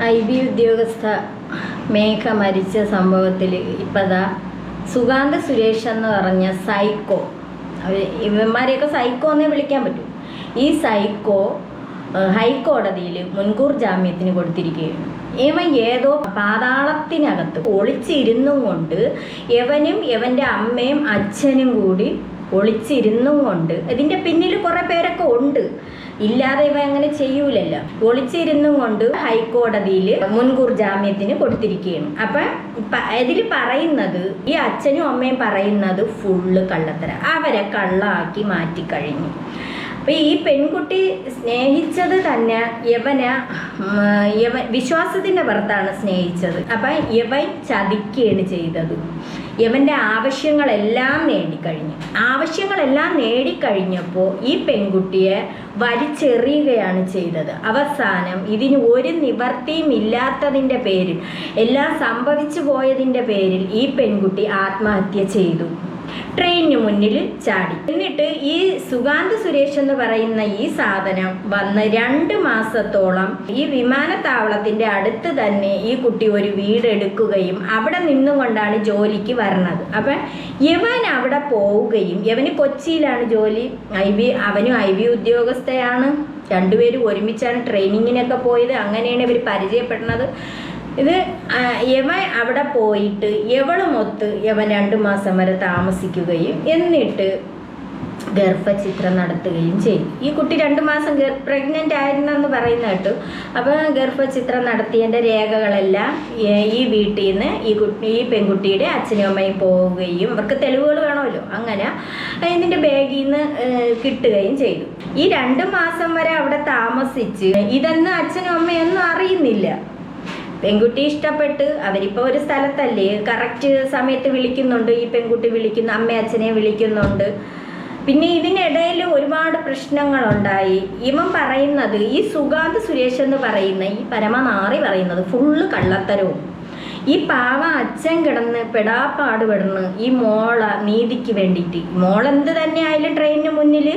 IB ഉദ്യോഗസ്ഥ മേഘ മരിച്ച സംഭവത്തിൽ ഇപ്പതാ സുഗാന്ത സുരേഷ് എന്ന് പറഞ്ഞ സൈക്കോ, ഇവന്മാരെയൊക്കെ സൈക്കോ എന്നേ വിളിക്കാൻ പറ്റൂ. ഈ സൈക്കോ ഹൈക്കോടതിയിൽ മുൻകൂർ ജാമ്യത്തിന് കൊടുത്തിരിക്കുകയാണ്. ഇവൻ ഏതോ പാതാളത്തിനകത്ത് ഒളിച്ചിരുന്നും കൊണ്ട് ഇവനും ഇവൻ്റെ അമ്മയും അച്ഛനും കൂടി ഒളിച്ചിരുന്നും കൊണ്ട്, ഇതിൻ്റെ പിന്നിൽ കുറേ പേരൊക്കെ ഉണ്ട്, ഇല്ലാതെ ഇവ അങ്ങനെ ചെയ്യൂലല്ലോ. ഒളിച്ചിരുന്നും കൊണ്ട് ഹൈക്കോടതിയിൽ മുൻകൂർ ജാമ്യത്തിന് കൊടുത്തിരിക്കുകയാണ്. അപ്പം ഇതിൽ പറയുന്നത്, ഈ അച്ഛനും അമ്മയും പറയുന്നത് ഫുള്ള് കള്ളത്തര, അവരെ കള്ളാക്കി മാറ്റിക്കഴിഞ്ഞു. അപ്പം ഈ പെൺകുട്ടി സ്നേഹിച്ചത് തന്നെ യവൻ വിശ്വാസത്തിൻ്റെ പുറത്താണ് സ്നേഹിച്ചത്. അപ്പം യവൻ ചതിക്കുകയാണ് ചെയ്തത്. യവൻ്റെ ആവശ്യങ്ങളെല്ലാം നേടിക്കഴിഞ്ഞപ്പോൾ ഈ പെൺകുട്ടിയെ വലിച്ചെറിയുകയാണ് ചെയ്തത്. അവസാനം ഇതിന് ഒരു നിവർത്തിയും ഇല്ലാത്തതിൻ്റെ പേരിൽ, എല്ലാം സംഭവിച്ചു പോയതിൻ്റെ പേരിൽ ഈ പെൺകുട്ടി ആത്മഹത്യ ചെയ്തു. ട്രെയിനിന് മുന്നിൽ ചാടി. എന്നിട്ട് ഈ സുഗാന്ത സുരേഷ് എന്ന് പറയുന്ന ഈ സാധനം വന്ന് 2 മാസത്തോളം ഈ വിമാനത്താവളത്തിന്റെ അടുത്ത് തന്നെ ഈ കുട്ടി ഒരു വീടെടുക്കുകയും അവിടെ നിന്നുകൊണ്ടാണ് ജോലിക്ക് വരണത്. അപ്പം ഇവൻ അവിടെ പോവുകയും, ഇവന് കൊച്ചിയിലാണ് ജോലി, അവനും IB ഉദ്യോഗസ്ഥയാണ്. രണ്ടുപേരും ഒരുമിച്ചാണ് ട്രെയിനിങ്ങിനൊക്കെ പോയത്. അങ്ങനെയാണ് ഇവർ പരിചയപ്പെടുന്നത്. ഇത് യവൻ അവിടെ പോയിട്ട് യവളുമൊത്ത് യവൻ 2 മാസം വരെ താമസിക്കുകയും എന്നിട്ട് ഗർഭചിത്രം നടത്തുകയും ചെയ്തു. ഈ കുട്ടി 2 മാസം പ്രഗ്നൻ്റ് ആയിരുന്നെന്ന് പറയുന്ന കേട്ടു. അപ്പോൾ ഗർഭചിത്രം നടത്തിയതിൻ്റെ രേഖകളെല്ലാം ഈ വീട്ടിൽ നിന്ന് ഈ പെൺകുട്ടിയുടെ അച്ഛനും അമ്മയും പോവുകയും, അവർക്ക് തെളിവുകൾ വേണമല്ലോ, അങ്ങനെ ഇതിൻ്റെ ബാഗിൽ നിന്ന് കിട്ടുകയും ചെയ്തു. ഈ 2 മാസം വരെ അവിടെ താമസിച്ച് ഇതൊന്നും അച്ഛനും അമ്മയൊന്നും അറിയുന്നില്ല. പെൺകുട്ടി ഇഷ്ടപ്പെട്ട് അവരിപ്പോൾ ഒരു സ്ഥലത്തല്ലേ, കറക്റ്റ് സമയത്ത് വിളിക്കുന്നുണ്ട്, ഈ പെൺകുട്ടി വിളിക്കുന്നു, അമ്മ അച്ഛനെ വിളിക്കുന്നുണ്ട്. പിന്നെ ഇതിനിടയിൽ ഒരുപാട് പ്രശ്നങ്ങളുണ്ടായി. ഇവൻ പറയുന്നത്, ഈ സുഗാന്ത് സുരേഷ് എന്ന് പറയുന്ന ഈ പരമനാറി പറയുന്നത് ഫുള്ള് കള്ളത്തരവും. ഈ പാവ അച്ഛൻ കിടന്ന് പെടാപ്പാടുപെടുന്നു ഈ മോള നീതിക്ക് വേണ്ടിയിട്ട്. മോളെന്ത് തന്നെ ആയാലും ട്രെയിനിന് മുന്നിൽ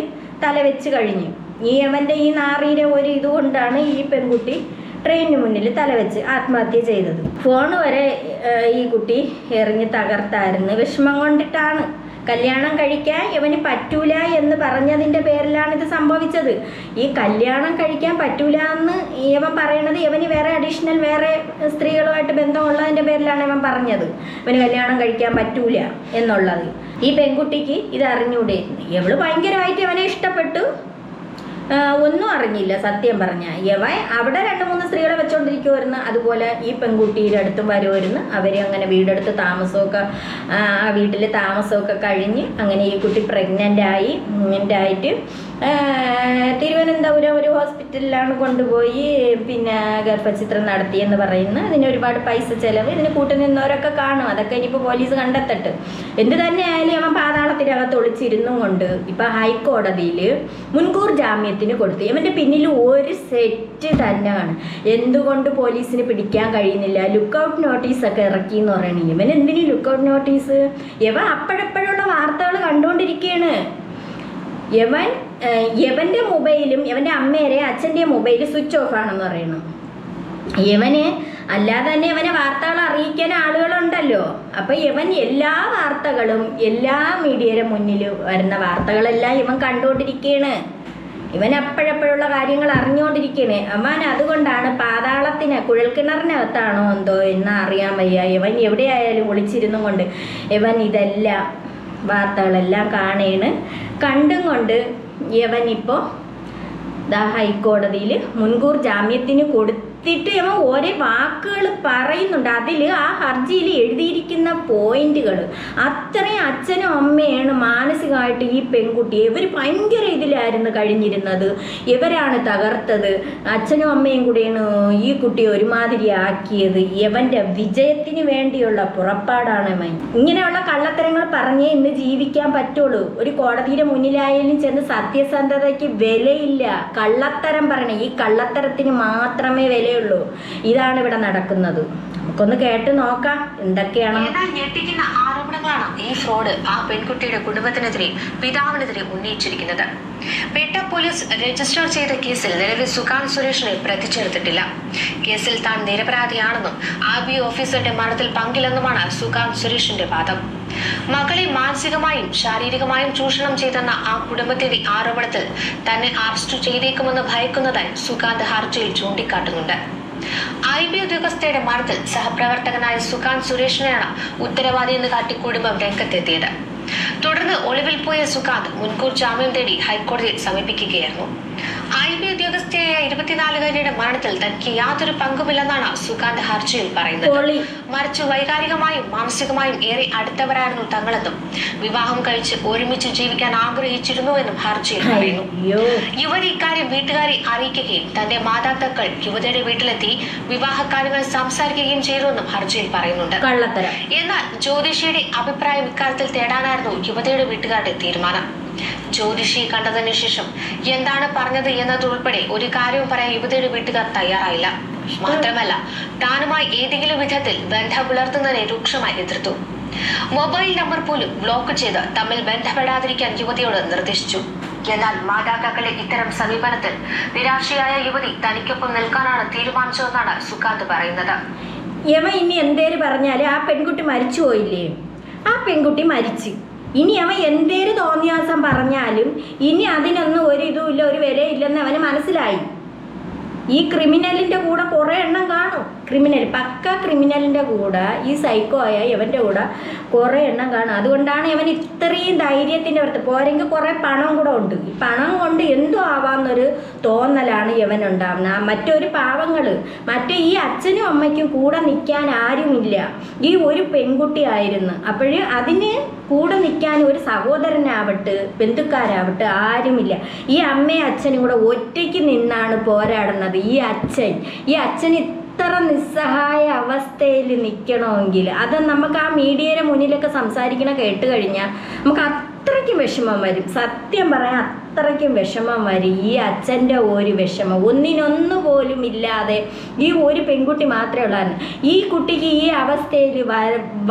തല വെച്ച് കഴിഞ്ഞു. ഈ അവൻ്റെ ഈ നാറിയുടെ ഒരു ഇതുകൊണ്ടാണ് ഈ പെൺകുട്ടി ട്രെയിനിന് മുന്നിൽ തലവെച്ച് ആത്മഹത്യ ചെയ്തത്. ഫോൺ വരെ ഈ കുട്ടി എറിഞ്ഞ് തകർത്തായിരുന്നു. വിഷമം കൊണ്ടിട്ടാണ്. കല്യാണം കഴിക്കാൻ ഇവന് പറ്റൂല എന്ന് പറഞ്ഞതിൻ്റെ പേരിലാണ് ഇത് സംഭവിച്ചത്. ഈ കല്യാണം കഴിക്കാൻ പറ്റൂല എന്ന് ഇവൻ പറയണത് ഇവന് വേറെ സ്ത്രീകളുമായിട്ട് ബന്ധമുള്ളതിൻ്റെ പേരിലാണ് ഇവൻ പറഞ്ഞത്. ഇവന് കല്യാണം കഴിക്കാൻ പറ്റൂല എന്നുള്ളത്. ഈ പെൺകുട്ടിക്ക് ഇത് അറിഞ്ഞൂടെയിരുന്നു. ഇവള് ഭയങ്കരമായിട്ട് ഇവനെ ഇഷ്ടപ്പെട്ടു. ഒന്നും അറിഞ്ഞില്ല സത്യം പറഞ്ഞാൽ. യവൻ അവിടെ 2-3 സ്ത്രീകളെ വെച്ചോണ്ടിരിക്കുമായിരുന്നു. അതുപോലെ ഈ പെൺകുട്ടിയുടെ അടുത്തും വരുമായിരുന്നു. അവർ അങ്ങനെ വീടെടുത്ത് താമസമൊക്കെ, ആ വീട്ടിൽ താമസമൊക്കെ കഴിഞ്ഞ് അങ്ങനെ ഈ കുട്ടി പ്രഗ്നൻ്റ് ആയിട്ട് തിരുവനന്തപുരം ഒരു ഹോസ്പിറ്റലിലാണ് കൊണ്ടുപോയി പിന്നെ ഗർഭചിത്രം നടത്തിയെന്ന് പറയുന്നു. ഇതിന് ഒരുപാട് പൈസ ചിലവ്. ഇതിന് കൂട്ടുനിന്നവരൊക്കെ കാണും. അതൊക്കെ ഇനിയിപ്പോൾ പോലീസ് കണ്ടെത്തട്ട്. എന്ത് തന്നെ ആയാലും അവൻ പാതാളത്തിനകത്ത് ഒളിച്ചിരുന്നും കൊണ്ട് ഇപ്പം ഹൈക്കോടതിയിൽ മുൻകൂർ ജാമ്യത്തിന് കൊടുത്തു. ഇവൻ്റെ പിന്നിൽ ഒരു സെറ്റ് തന്നെയാണ്. എന്തുകൊണ്ട് പോലീസിന് പിടിക്കാൻ കഴിയുന്നില്ല? ലുക്കൗട്ട് നോട്ടീസൊക്കെ ഇറക്കി എന്ന് പറയണേ. ഇവൻ എന്തിനും ലുക്കൗട്ട് നോട്ടീസ്? ഇവൻ അപ്പോഴപ്പോഴുള്ള വാർത്തകൾ കണ്ടുകൊണ്ടിരിക്കുകയാണ്. യവൻ്റെ മൊബൈലും യവൻ്റെ അമ്മേരെ അച്ഛൻ്റെ മൊബൈൽ സ്വിച്ച് ഓഫ് ആണെന്ന് പറയണം. യവന് അല്ലാതെ തന്നെ യവനെ വാർത്തകൾ അറിയിക്കാൻ ആളുകളുണ്ടല്ലോ. അപ്പം യവൻ എല്ലാ വാർത്തകളും, എല്ലാ മീഡിയയുടെ മുന്നിൽ വരുന്ന വാർത്തകളെല്ലാം ഇവൻ കണ്ടുകൊണ്ടിരിക്കുകയാണ്. ഇവൻ അപ്പോഴപ്പോഴുള്ള കാര്യങ്ങൾ അറിഞ്ഞുകൊണ്ടിരിക്കുകയാണ്. അവൻ അതുകൊണ്ടാണ് കുഴൽക്കിണറിനകത്താണോ എന്തോ എന്ന് അറിയാൻ വയ്യ. ഇവൻ എവിടെയായാലും ഒളിച്ചിരുന്നും കൊണ്ട് ഇവൻ ഇതെല്ലാം വാർത്തകളെല്ലാം കണ്ടും കൊണ്ട് ഇവൻ ഇപ്പോൾ ഹൈക്കോടതിയിൽ മുൻകൂർ ജാമ്യത്തിന് കൊടുത്തിട്ട് ഇവൻ ഓരോ വാക്കുകൾ പറയുന്നുണ്ട്. അതിൽ ആ ഹർജിയിൽ എഴുതിയിരിക്കുന്ന പോയിന്റുകൾ അത്രയും അച്ഛനും അമ്മയാണ് മാനസികമായിട്ട് ഈ പെൺകുട്ടിയെ, ഇവർ ഭയങ്കര ഇതിലായിരുന്നു കഴിഞ്ഞിരുന്നത്. ഇവരാണ് തകർത്തത്. അച്ഛനും അമ്മയും കൂടെയാണ് ഈ കുട്ടിയെ ഒരുമാതിരി ആക്കിയത്. ഇവൻ്റെ വിജയത്തിന് വേണ്ടിയുള്ള പുറപ്പാടാണ് ഇവൻ. ഇങ്ങനെയുള്ള കള്ളത്തരങ്ങൾ പറഞ്ഞേ ഇന്ന് ജീവിക്കാൻ പറ്റുള്ളൂ. ഒരു കോടതിയുടെ മുന്നിലായാലും ചെന്ന് സത്യസന്ധതയ്ക്ക് വിലയില്ല. കള്ളത്തരം പറയണേ, ഈ കള്ളത്തരത്തിന് മാത്രമേ വിലയുള്ളൂ. ഇതാണ് ഇവിടെ നടക്കുന്നത്. നമുക്കൊന്ന് കേട്ട് നോക്കാം എന്തൊക്കെയാണ്. എന്നാൽ ഞെട്ടിക്കുന്ന ആരോപണങ്ങളാണ് ഈ ഫ്രോഡ് ആ പെൺകുട്ടിയുടെ കുടുംബത്തിനെതിരെ പിതാവിനെതിരെ ഉന്നയിച്ചിരിക്കുന്നത്. പേട്ട പോലീസ് രജിസ്റ്റർ ചെയ്ത കേസിൽ നിലവിൽ സുകാന്ത് സുരേഷിനെ പ്രതി ചേർത്തിട്ടില്ല. കേസിൽ താൻ നിരപരാധിയാണെന്നും RBI ഓഫീസറുടെ മരണത്തിൽ പങ്കില്ലെന്നുമാണ് സുകാന്ത് സുരേഷിന്റെ വാദം. മകളെ മാനസികമായും ശാരീരികമായും ചൂഷണം ചെയ്തെന്ന ആ കുടുംബത്തിന്റെ ആരോപണത്തിൽ തന്നെ അറസ്റ്റ് ചെയ്തേക്കുമെന്ന് ഭയക്കുന്നതായി സുകാന്ത് ഹർജിയിൽ ചൂണ്ടിക്കാട്ടുന്നുണ്ട്. RBI ഉദ്യോഗസ്ഥയുടെ മരണത്തിൽ സഹപ്രവർത്തകനായ സുകാന്ത് സുരേഷിനെയാണ് ഉത്തരവാദിയെന്ന് കാട്ടി കുടുംബം രംഗത്തെത്തിയത്. തുടർന്ന് ഒളിവിൽ പോയ സുകാന്ത് മുൻകൂർ ജാമ്യം തേടി ഹൈക്കോടതിയെ സമീപിക്കുകയായിരുന്നു. RBI ഉദ്യോഗസ്ഥയായ 24-കാരിയുടെ മരണത്തിൽ തനിക്ക് യാതൊരു പങ്കുമില്ലെന്നാണ് സുകാന്ത് ഹർജിയിൽ പറയുന്നത്. മറിച്ച് വൈകാരികമായും മാനസികമായും ഏറെ അടുത്തവരായിരുന്നു തങ്ങളെന്നും വിവാഹം കഴിച്ച് ഒരുമിച്ച് ജീവിക്കാൻ ആഗ്രഹിച്ചിരുന്നുവെന്നും ഹർജിയിൽ പറയുന്നു. യുവതി ഇക്കാര്യം വീട്ടുകാരെ അറിയിക്കുകയും തന്റെ മാതാപിതാക്കൾ യുവതിയുടെ വീട്ടിലെത്തി വിവാഹകാര്യങ്ങൾ സംസാരിക്കുകയും ചെയ്തുവെന്നും ഹർജിയിൽ പറയുന്നുണ്ട്. എന്നാൽ ജ്യോതിഷിയുടെ അഭിപ്രായം ഇക്കാര്യത്തിൽ തേടാനായിരുന്നു യുവതിയുടെ വീട്ടുകാരുടെ തീരുമാനം. ജ്യോതിഷിയെ കണ്ടതിനു ശേഷം എന്താണ് പറഞ്ഞത് എന്നതുൾപ്പെടെ ഒരു കാര്യവും പറയാൻ യുവതിയുടെ വീട്ടുകാർ തയ്യാറായില്ല. മാത്രമല്ല താനുമായി ഏതെങ്കിലും വിധത്തിൽ ബന്ധം പുലർത്തുന്നതിനെ രൂക്ഷമായി എതിർത്തു. മൊബൈൽ നമ്പർ പോലും ബ്ലോക്ക് ചെയ്ത് തമ്മിൽ ബന്ധപ്പെടാതിരിക്കാൻ യുവതിയോട് നിർദ്ദേശിച്ചു. എന്നാൽ മാതാപിതാക്കളെ ഇത്തരം സമീപനത്തിൽ നിരാശയായ യുവതി തനിക്കൊപ്പം നിൽക്കാനാണ് തീരുമാനിച്ചതെന്നാണ് സുകാന്ത് പറയുന്നത്. യമ ഇനി എന്തേര് പറഞ്ഞാല് ആ പെൺകുട്ടി മരിച്ചു പോയില്ലേ? ആ പെൺകുട്ടി മരിച്ചു. ഇനി അവൻ എന്തേര് തോന്നിയാസം പറഞ്ഞാലും ഇനി അതിനൊന്നും ഒരു ഇതുമില്ല, ഒരു വിലയില്ലെന്ന് അവന് മനസ്സിലായി. ഈ ക്രിമിനലിൻ്റെ കൂടെ കുറേ എണ്ണം കാണും. പക്ക ക്രിമിനലിൻ്റെ കൂടെ ഈ സൈക്കോ ആയ ഇവൻ്റെ കൂടെ കുറേ എണ്ണം കാണും. അതുകൊണ്ടാണ് ഇവൻ ഇത്രയും ധൈര്യത്തിൻ്റെ പുറത്ത് പോരെങ്കിൽ കുറേ പണം കൂടെ ഉണ്ട്. ഈ പണം കൊണ്ട് എന്തോ ആവാമെന്നൊരു തോന്നലാണ് ഇവനുണ്ടാവുന്നത്. മറ്റൊരു പാവങ്ങൾ മറ്റേ ഈ അച്ഛനും അമ്മയ്ക്കും കൂടെ നിൽക്കാൻ ആരുമില്ല. ഈ ഒരു പെൺകുട്ടിയായിരുന്നു. അപ്പോഴ് അതിന് കൂടെ നിൽക്കാൻ ഒരു സഹോദരനാവട്ടെ ബന്ധുക്കാരാവട്ടെ ആരുമില്ല. ഈ അമ്മയും അച്ഛനും കൂടെ ഒറ്റയ്ക്ക് നിന്നാണ് പോരാടുന്നത്. ഈ അച്ഛൻ ഇത്ര നിസ്സഹായ അവസ്ഥയിൽ നിൽക്കണമെങ്കിൽ അത് നമുക്ക് ആ മീഡിയയുടെ മുന്നിലൊക്കെ സംസാരിക്കണ കേട്ട് കഴിഞ്ഞാൽ നമുക്ക് അത്രയ്ക്കും വിഷമം വരും. സത്യം പറയാൻ അത്രയ്ക്കും വിഷമം വരും. ഈ അച്ഛൻ്റെ ഒരു വിഷമം ഒന്നിനൊന്നു പോലും ഇല്ലാതെ ഈ ഒരു പെൺകുട്ടി മാത്രമേ ഉള്ളായിരുന്നു. ഈ കുട്ടിക്ക് ഈ അവസ്ഥയിൽ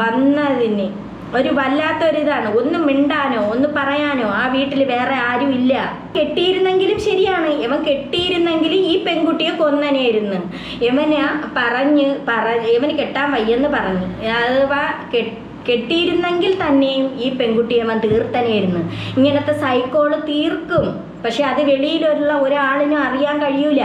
വന്നതിന് ഒരു വല്ലാത്തൊരിതാണ്. ഒന്ന് മിണ്ടാനോ ഒന്ന് പറയാനോ ആ വീട്ടിൽ വേറെ ആരും ഇല്ല. കെട്ടിയിരുന്നെങ്കിലും ശരിയാണ്, ഇവൻ കെട്ടിയിരുന്നെങ്കിൽ ഈ പെൺകുട്ടിയെ കൊന്നനെയായിരുന്നു. ഇവന് കെട്ടാൻ വയ്യെന്ന് പറഞ്ഞു. അഥവാ കെട്ടിയിരുന്നെങ്കിൽ തന്നെയും ഈ പെൺകുട്ടിയെ അവൻ തീർത്തനെയായിരുന്നു. ഇങ്ങനത്തെ സൈക്കോള് തീർക്കും. പക്ഷെ അത് വെളിയിലുള്ള ഒരാളിനും അറിയാൻ കഴിയൂല.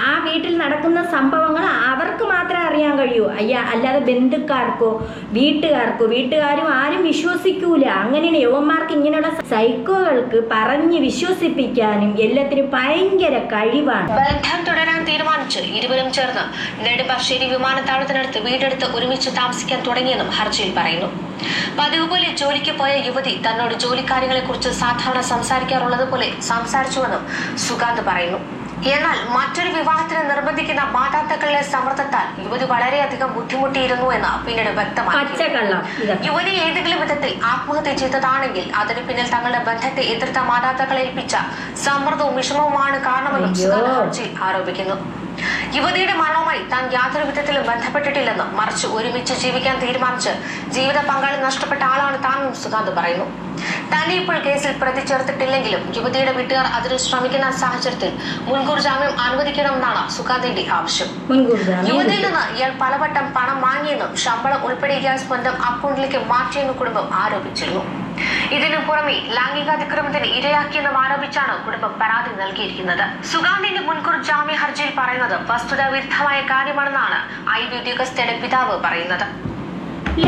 ആ വീട്ടിൽ നടക്കുന്ന സംഭവങ്ങൾ അവർക്ക് മാത്രമേ അറിയാൻ കഴിയൂ. അല്ലാതെ ബന്ധുക്കാർക്കോ വീട്ടുകാരും ആരും വിശ്വസിക്കൂല. അങ്ങനെയാണ് യവന്മാർക്ക് ഇങ്ങനെയുള്ള സൈക്കോകൾക്ക് പറഞ്ഞ് വിശ്വസിപ്പിക്കാനും എല്ലാത്തിനും ഭയങ്കര കഴിവാണ്. ബന്ധം തുടരാൻ തീരുമാനിച്ച് ഇരുവരും ചേർന്ന് നെടുമ്പാശ്ശേരി വിമാനത്താവളത്തിനടുത്ത് വീടെടുത്ത് ഒരുമിച്ച് താമസിക്കാൻ തുടങ്ങിയെന്നും ഹർജിയിൽ പറയുന്നു. പതിവ് പോലെ ജോലിക്ക് പോയ യുവതി തന്നോട് ജോലിക്കാര്യങ്ങളെ കുറിച്ച് സാധാരണ സംസാരിക്കാറുള്ളത് പോലെ സംസാരിച്ചുവെന്നും സുകാന്ത് പറയുന്നു. എന്നാൽ മറ്റൊരു വിവാഹത്തിന് നിർബന്ധിക്കുന്ന മാതാപിതാക്കളുടെ സമ്മർദ്ദത്താൽ യുവതി വളരെയധികം ബുദ്ധിമുട്ടിയിരുന്നു എന്ന് പിന്നീട് വ്യക്തമാക്കി. യുവതി ഏതെങ്കിലും വിധത്തിൽ ആത്മഹത്യ ചെയ്തതാണെങ്കിൽ അതിന് പിന്നിൽ തങ്ങളുടെ ബന്ധത്തെ എതിർത്ത മാതാപിതാക്കളെ ഏൽപ്പിച്ച സമ്മർദ്ദവും വിഷമവുമാണ് കാരണമെന്നും സുകാന്ത് ഹർജിയിൽ ആരോപിക്കുന്നു. യുവതിയുടെ മരണവുമായി താൻ യാതൊരു വിധത്തിലും ബന്ധപ്പെട്ടിട്ടില്ലെന്നും മറിച്ച് ഒരുമിച്ച് ജീവിക്കാൻ തീരുമാനിച്ച് ജീവിത പങ്കാളി നഷ്ടപ്പെട്ട ആളാണ് താനെന്നും സുകാന്ത് പറയുന്നു. തന്നെ ഇപ്പോൾ കേസിൽ പ്രതി ചേർത്തിട്ടില്ലെങ്കിലും യുവതിയുടെ വീട്ടുകാർ അതിന് ശ്രമിക്കുന്ന സാഹചര്യത്തിൽ മുൻകൂർ ജാമ്യം അനുവദിക്കണമെന്നാണ് സുകാന്തിന്റെ ആവശ്യം. യുവതിയിൽ നിന്ന് ഇയാൾ പലവട്ടം പണം വാങ്ങിയെന്നും ശമ്പളം ഉൾപ്പെടെ ഇയാൾ സ്വന്തം അക്കൗണ്ടിലേക്ക് മാറ്റിയെന്നും കുടുംബം ആരോപിച്ചിരുന്നു. ഇതിനു പുറമെ ലൈംഗികാതിക്രമത്തിന് ഇരയാക്കിയെന്നും ആരോപിച്ചാണ് കുടുംബം പരാതി നൽകിയിരിക്കുന്നത്. സുകാന്തിന്റെ മുൻകൂർ ജാമ്യ ഹർജിയിൽ പറയുന്നത് വസ്തുതാ വിരുദ്ധമായ കാര്യമാണെന്നാണ് RBI ഉദ്യോഗസ്ഥയുടെ പിതാവ് പറയുന്നത്. ഇല്ല,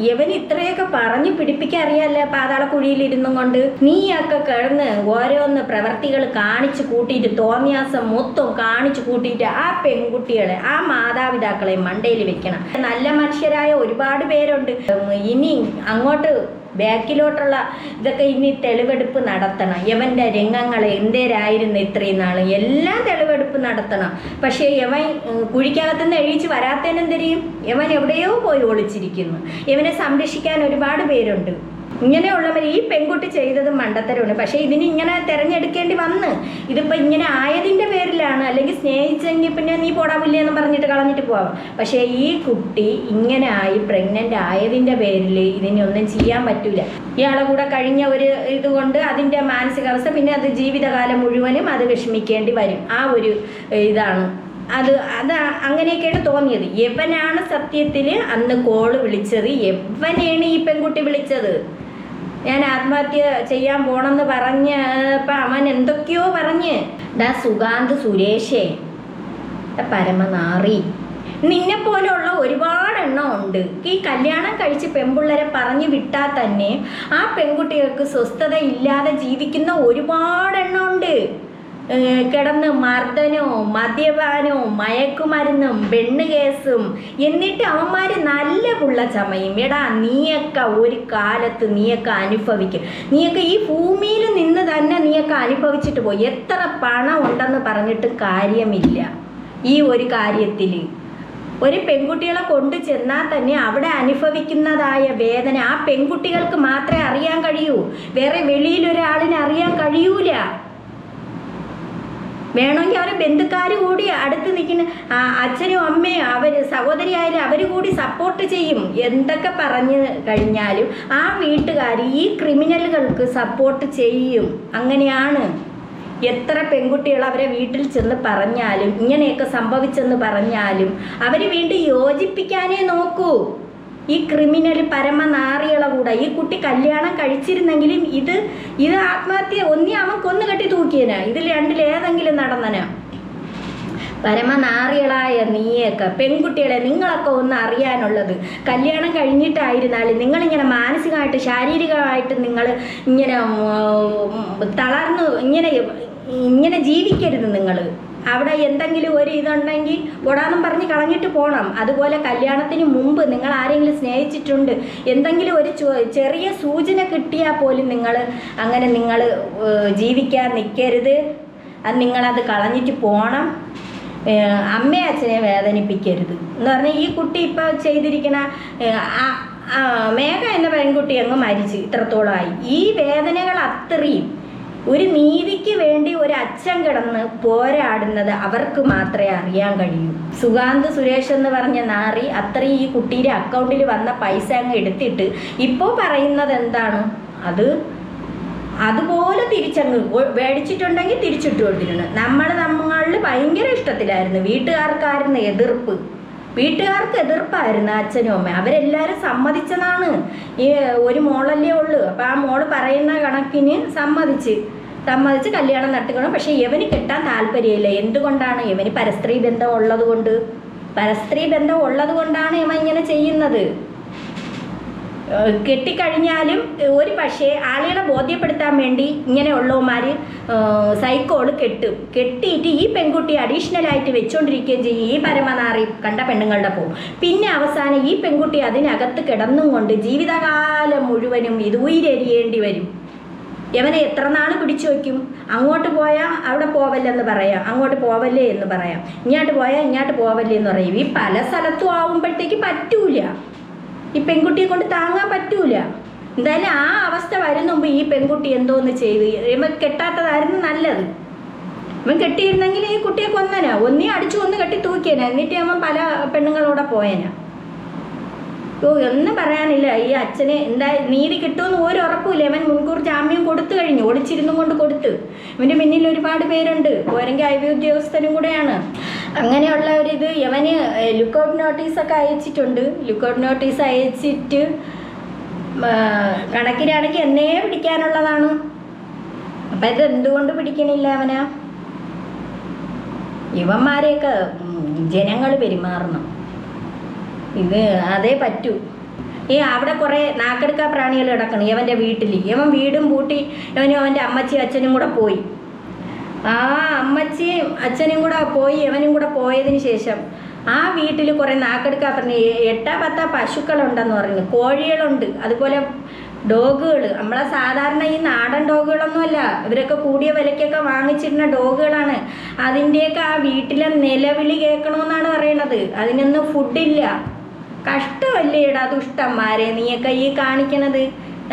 യവന് ഇത്രയൊക്കെ പറഞ്ഞു പിടിപ്പിക്കാൻ അറിയാല്ല. പാതാളക്കുഴിയിലിരുന്നും കൊണ്ട് നീയൊക്കെ കിടന്ന് ഓരോന്ന് പ്രവർത്തികൾ കാണിച്ചു കൂട്ടിയിട്ട് തോന്നിയാസം മൊത്തം കാണിച്ചു കൂട്ടിയിട്ട് ആ പെൺകുട്ടികളെ ആ മാതാപിതാക്കളെ മണ്ടയിൽ വെക്കണം. നല്ല മനുഷ്യരായ ഒരുപാട് പേരുണ്ട്. ഇനി അങ്ങോട്ട് ബാക്കിലോട്ടുള്ള ഇതൊക്കെ ഇനി തെളിവെടുപ്പ് നടത്തണം. യവൻ്റെ രംഗങ്ങൾ എന്തേരായിരുന്നു ഇത്രയും നാൾ എല്ലാം തെളിവെടുപ്പ് നടത്തണം. പക്ഷേ യവൻ കുഴിക്കകത്തുനിന്ന് എഴുതിച്ച് വരാത്തതിനെന്തരിയും യവൻ എവിടെയോ പോയി ഒളിച്ചിരിക്കുന്നു. യവനെ സംരക്ഷിക്കാൻ ഒരുപാട് പേരുണ്ട്. ഇങ്ങനെയുള്ളവർ ഈ പെൺകുട്ടി ചെയ്തത് മണ്ടത്തരമാണ്. പക്ഷേ ഇതിന് ഇങ്ങനെ തിരഞ്ഞെടുക്കേണ്ടി വന്ന് ഇതിപ്പോൾ ഇങ്ങനെ ആയതിൻ്റെ പേരിലാണ്. അല്ലെങ്കിൽ സ്നേഹിച്ചെങ്കിൽ പിന്നെ നീ പോടാവില്ലേ എന്ന് പറഞ്ഞിട്ട് കളഞ്ഞിട്ട് പോവാം. പക്ഷേ ഈ കുട്ടി ഇങ്ങനെ ആയി പ്രഗ്നൻ്റ് ആയതിൻ്റെ പേരിൽ ഇതിനൊന്നും ചെയ്യാൻ പറ്റില്ല. ഇയാളെ കൂടെ കഴിഞ്ഞ ഒരു ഇതുകൊണ്ട് അതിൻ്റെ മാനസികാവസ്ഥ പിന്നെ അത് ജീവിതകാലം മുഴുവനും അത് വിഷമിക്കേണ്ടി വരും. ആ ഒരു ഇതാണ് അത് അങ്ങനെയൊക്കെയാണ് തോന്നിയത്. യവനാണ് സത്യത്തിൽ അന്ന് കോള് വിളിച്ചത്. യവനെയാണ് ഈ പെൺകുട്ടി വിളിച്ചത്. ഞാൻ ആത്മഹത്യ ചെയ്യാൻ പോണെന്ന് പറഞ്ഞപ്പോൾ അവൻ എന്തൊക്കെയോ പറഞ്ഞ് സുഗാന്ത് സുരേഷേ പരമനാറി നിന്നെ പോലെയുള്ള ഒരുപാട് എണ്ണം ഉണ്ട്. ഈ കല്യാണം കഴിച്ച് പെൺപിള്ളേരെ പറഞ്ഞു വിട്ടാൽ തന്നെ ആ പെൺകുട്ടികൾക്ക് സ്വസ്ഥത ഇല്ലാതെ ജീവിക്കുന്ന ഒരുപാട് എണ്ണം ഉണ്ട്. കിടന്ന് മർദ്ദനവും മദ്യപാനവും മയക്കുമരുന്നും പെണ്ണ് കേസും എന്നിട്ട് അവന്മാർ നല്ല പുള്ള ചമയും. എടാ നീയൊക്കെ ഒരു കാലത്ത് നീയൊക്കെ അനുഭവിക്കും. നീയൊക്കെ ഈ ഭൂമിയിൽ നിന്ന് തന്നെ നീയൊക്കെ അനുഭവിച്ചിട്ട് പോയി. എത്ര പണം ഉണ്ടെന്ന് പറഞ്ഞിട്ട് കാര്യമില്ല. ഈ ഒരു കാര്യത്തിൽ ഒരു പെൺകുട്ടികളെ കൊണ്ടു ചെന്നാൽ തന്നെ അവിടെ അനുഭവിക്കുന്നതായ വേദന ആ പെൺകുട്ടികൾക്ക് മാത്രമേ അറിയാൻ കഴിയൂ. വേറെ വെളിയിലൊരാളിന് അറിയാൻ കഴിയൂല. വേണമെങ്കിൽ അവരെ ബന്ധുക്കാർ കൂടി അടുത്ത് നിൽക്കുന്ന അച്ഛനും അമ്മയും അവർ സഹോദരിയായാലും അവർ കൂടി സപ്പോർട്ട് ചെയ്യും. എന്തൊക്കെ പറഞ്ഞു കഴിഞ്ഞാലും ആ വീട്ടുകാർ ഈ ക്രിമിനലുകൾക്ക് സപ്പോർട്ട് ചെയ്യും. അങ്ങനെയാണ്. എത്ര പെൺകുട്ടികൾ അവരെ വീട്ടിൽ ചെന്ന് പറഞ്ഞാലും ഇങ്ങനെയൊക്കെ സംഭവിച്ചെന്ന് പറഞ്ഞാലും അവർ വീണ്ടും യോജിപ്പിക്കാനേ നോക്കൂ. ഈ ക്രിമിനൽ പരമനാറികളെ കൂടെ ഈ കുട്ടി കല്യാണം കഴിച്ചിരുന്നെങ്കിലും ഇത് ആത്മഹത്യ ഒന്നി അവൻ കൊന്നു കെട്ടി തൂക്കിയനാ. ഇതിൽ രണ്ടിലേതെങ്കിലും നടന്നനാ. പരമനാറികളായ നീയൊക്കെ പെൺകുട്ടികളെ നിങ്ങളൊക്കെ ഒന്ന് അറിയാനുള്ളത് കല്യാണം കഴിഞ്ഞിട്ടായിരുന്നാലും നിങ്ങളിങ്ങനെ മാനസികമായിട്ട് ശാരീരികമായിട്ട് നിങ്ങൾ ഇങ്ങനെ തളർന്ന് ഇങ്ങനെ ജീവിക്കരുത്. നിങ്ങൾ അവിടെ എന്തെങ്കിലും ഒരു ഇതുണ്ടെങ്കിൽ ഓടാന്നും പറഞ്ഞ് കളഞ്ഞിട്ട് പോകണം. അതുപോലെ കല്യാണത്തിന് മുമ്പ് നിങ്ങൾ ആരെങ്കിലും സ്നേഹിച്ചിട്ടുണ്ട് എന്തെങ്കിലും ഒരു ചെറിയ സൂചന കിട്ടിയാൽ പോലും നിങ്ങൾ ജീവിക്കാൻ നിൽക്കരുത്. അത് നിങ്ങളത് കളഞ്ഞിട്ട് പോകണം. അമ്മയെ അച്ഛനെ വേദനിപ്പിക്കരുത് എന്ന് പറഞ്ഞാൽ ഈ കുട്ടി ഇപ്പോൾ ചെയ്തിരിക്കുന്ന മേഘ എന്ന പെൺകുട്ടി അങ്ങ് മരിച്ച് ഇത്രത്തോളമായി. ഈ വേദനകൾ അത്രയും ഒരു നീതിക്ക് വേണ്ടി ഒരു അച്ഛൻ കിടന്ന് പോരാടുന്നത് അവർക്ക് മാത്രമേ അറിയാൻ കഴിയൂ. സുഗാന്ത് സുരേഷ് എന്ന് പറഞ്ഞ നാറി അത്രയും ഈ കുട്ടിയുടെ അക്കൗണ്ടിൽ വന്ന പൈസ അങ്ങ് എടുത്തിട്ട് ഇപ്പോൾ പറയുന്നത് എന്താണ്? അതുപോലെ തിരിച്ചങ്ങ് മേടിച്ചിട്ടുണ്ടെങ്കിൽ തിരിച്ചിട്ട് കൊടുത്തിട്ടുണ്ട്. നമ്മളിൽ ഭയങ്കര ഇഷ്ടത്തിലായിരുന്നു. വീട്ടുകാർക്കായിരുന്നു എതിർപ്പ്. വീട്ടുകാർക്ക് എതിർപ്പായിരുന്നു അച്ഛനും അമ്മയും. അവരെല്ലാവരും സമ്മതിച്ചതാണ്. ഈ ഒരു മോളല്ലേ ഉള്ളൂ. അപ്പോൾ ആ മോള് പറയുന്ന കണക്കിന് സമ്മതിച്ച് കല്യാണം നടത്തിക്കണം. പക്ഷേ ഇവന് കെട്ടാൻ താല്പര്യമില്ല. എന്തുകൊണ്ടാണ്? ഇവന് പരസ്ത്രീ ബന്ധം ഉള്ളത് കൊണ്ടാണ് ഇവൻ ഇങ്ങനെ ചെയ്യുന്നത്. കെട്ടിക്കഴിഞ്ഞാലും ഒരു പക്ഷേ ആളുകളെ ബോധ്യപ്പെടുത്താൻ വേണ്ടി ഇങ്ങനെയുള്ളവന്മാർ സൈക്കോള് കെട്ടിയിട്ട് ഈ പെൺകുട്ടി അഡീഷണലായിട്ട് വെച്ചുകൊണ്ടിരിക്കുകയും ചെയ്യും. ഈ പരമനാറി കണ്ട പെണ്ണുങ്ങളുടെ പോകും. പിന്നെ അവസാനം ഈ പെൺകുട്ടി അതിനകത്ത് കിടന്നും കൊണ്ട് ജീവിതകാലം മുഴുവനും ഇത് ഉയരെരിയേണ്ടി വരും. യവനെ എത്ര നാൾ പിടിച്ചു വയ്ക്കും? അങ്ങോട്ട് പോയാൽ അവിടെ പോവല്ലെന്ന് പറയാം, അങ്ങോട്ട് പോവല്ലേ എന്ന് പറയാം, ഇങ്ങോട്ട് പോയാൽ ഇങ്ങോട്ട് പോവല്ലേ എന്ന് പറയും. ഈ പല സ്ഥലത്തും ആവുമ്പോഴത്തേക്ക് പറ്റൂല. ഈ പെൺകുട്ടിയെ കൊണ്ട് താങ്ങാൻ പറ്റൂല. എന്തായാലും ആ അവസ്ഥ വരുന്ന മുമ്പ് ഈ പെൺകുട്ടി എന്തോന്ന് ചെയ്ത് ഇവൻ കെട്ടാത്തതായിരുന്നു നല്ലത്. ഇവൻ കെട്ടിയിരുന്നെങ്കിൽ ഈ കുട്ടിയെ കൊന്നനാ. ഒന്നേ അടിച്ചു കൊന്ന് കെട്ടി തൂക്കിയനാ. എന്നിട്ട് അവൻ പല പെണ്ണുങ്ങളോടെ പോയനാ. ഒന്നും പറയാനില്ല. ഈ അച്ഛന് നീതി കിട്ടുമെന്ന് ഒരു ഉറപ്പില്ല. ഇവൻ മുൻകൂർ ജാമ്യം കൊടുത്തു കഴിഞ്ഞു. ഒളിച്ചിരുന്നും കൊണ്ട് കൊടുത്ത്. ഇവൻ്റെ പിന്നിൽ ഒരുപാട് പേരുണ്ട്. പോരെങ്കിൽ ഐ.ബി. ഉദ്യോഗസ്ഥനും കൂടെയാണ്. അങ്ങനെയുള്ള ഒരിത് ഇവന് ലുക്കൗട്ട് നോട്ടീസൊക്കെ അയച്ചിട്ടുണ്ട്. ലുക്കൗട്ട് നോട്ടീസ് അയച്ചിട്ട് കണക്കിനാണെങ്കിൽ എന്നേ പിടിക്കാനുള്ളതാണ്. അപ്പം ഇത് എന്തുകൊണ്ട് പിടിക്കണില്ല അവനാ? ഇവന്മാരെയൊക്കെ ജനങ്ങൾ പെരുമാറണം. ഇത് അതേ പറ്റൂ. അവിടെ കുറേ നാക്കെടുക്കാ പ്രാണികൾ കിടക്കണം ഇവൻ്റെ വീട്ടിൽ. ഇവൻ വീടും പൂട്ടി ഇവനും അവൻ്റെ അമ്മച്ചി അച്ഛനും കൂടെ പോയി. ആ അമ്മച്ചിയും അച്ഛനും കൂടെ പോയി ഇവനും കൂടെ പോയതിന് ശേഷം ആ വീട്ടിൽ കുറേ നാക്കെടുക്കാ പറഞ്ഞ് 8-10 പശുക്കളുണ്ടെന്ന് പറഞ്ഞു. കോഴികളുണ്ട്. അതുപോലെ ഡോഗുകൾ. നമ്മളെ സാധാരണ ഈ നാടൻ ഡോഗുകളൊന്നുമല്ല. ഇവരൊക്കെ കൂടിയ വിലയ്ക്കൊക്കെ വാങ്ങിച്ചിരുന്ന ഡോഗുകളാണ്. അതിൻ്റെയൊക്കെ ആ വീട്ടിലെ നിലവിളി കേൾക്കണമെന്നാണ് പറയണത്. അതിനൊന്നും ഫുഡില്ല. കഷ്ടമല്ലേ ഇടാ ദുഷ്ടന്മാരെ നീയൊക്കെ ഈ കാണിക്കണത്?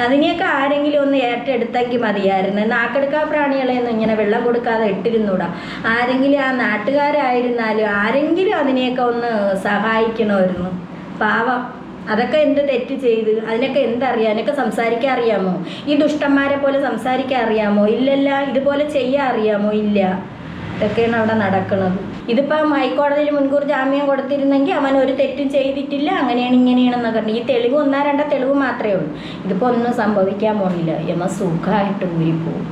അതിനെയൊക്കെ ആരെങ്കിലും ഒന്ന് ഏറ്റെടുത്തെങ്കിൽ മതിയായിരുന്നു. നാക്കെടുക്കാ പ്രാണികളെയൊന്നും ഇങ്ങനെ വെള്ളം കൊടുക്കാതെ ഇട്ടിരുന്നൂടാ. ആരെങ്കിലും ആ നാട്ടുകാരായിരുന്നാലും ആരെങ്കിലും അതിനെയൊക്കെ ഒന്ന് സഹായിക്കണമായിരുന്നു. പാവം, അതൊക്കെ എന്ത് തെറ്റ് ചെയ്ത്? അതിനൊക്കെ എന്തറിയാം? അതിനൊക്കെ സംസാരിക്കാൻ അറിയാമോ? ഈ ദുഷ്ടന്മാരെ പോലെ സംസാരിക്കാൻ അറിയാമോ? ഇല്ലല്ല. ഇതുപോലെ ചെയ്യാൻ അറിയാമോ? ഇല്ല. ഇതൊക്കെയാണ് അവിടെ നടക്കുന്നത്. ഇതിപ്പം ഹൈക്കോടതിയിൽ മുൻകൂർ ജാമ്യം കൊടുത്തിരുന്നെങ്കിൽ അവൻ ഒരു തെറ്റും ചെയ്തിട്ടില്ല, അങ്ങനെയാണ് ഇങ്ങനെയാണെന്നൊക്കെ പറഞ്ഞു. ഈ തെളിവ് 1-2 തെളിവ് മാത്രമേ ഉള്ളൂ. ഇതിപ്പോൾ ഒന്നും സംഭവിക്കാൻ പോണില്ല. യമ സുഖമായിട്ട് ഊരിപ്പോവും,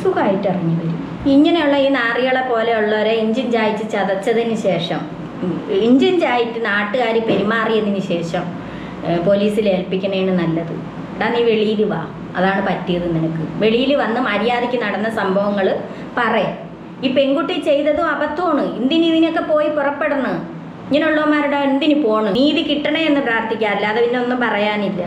സുഖമായിട്ട് ഇറങ്ങി വരും. ഇങ്ങനെയുള്ള ഈ നാറികളെ പോലെയുള്ളവരെ ഇഞ്ചിൻ ചായച്ച് ചതച്ചതിന് ശേഷം, ഇഞ്ചിൻ ചായറ്റ് നാട്ടുകാർ പെരുമാറിയതിന് ശേഷം പോലീസിൽ ഏൽപ്പിക്കണേണ് നല്ലത്. എടാ നീ വെളിയിൽ വാ, അതാണ് പറ്റിയത് നിനക്ക്. വെളിയിൽ വന്ന് മര്യാദയ്ക്ക് നടന്ന സംഭവങ്ങൾ പറയാം. ഈ പെൺകുട്ടി ചെയ്തതും അബദ്ധമാണ്. ഇതിനൊക്കെ പോയി പുറപ്പെടണം. ഇങ്ങനെയുള്ളവന്മാരുടെ എന്തിന് പോണ്? നീതി കിട്ടണേ എന്ന് പ്രാർത്ഥിക്കുക, അല്ലാതെ പിന്നെ ഒന്നും പറയാനില്ല.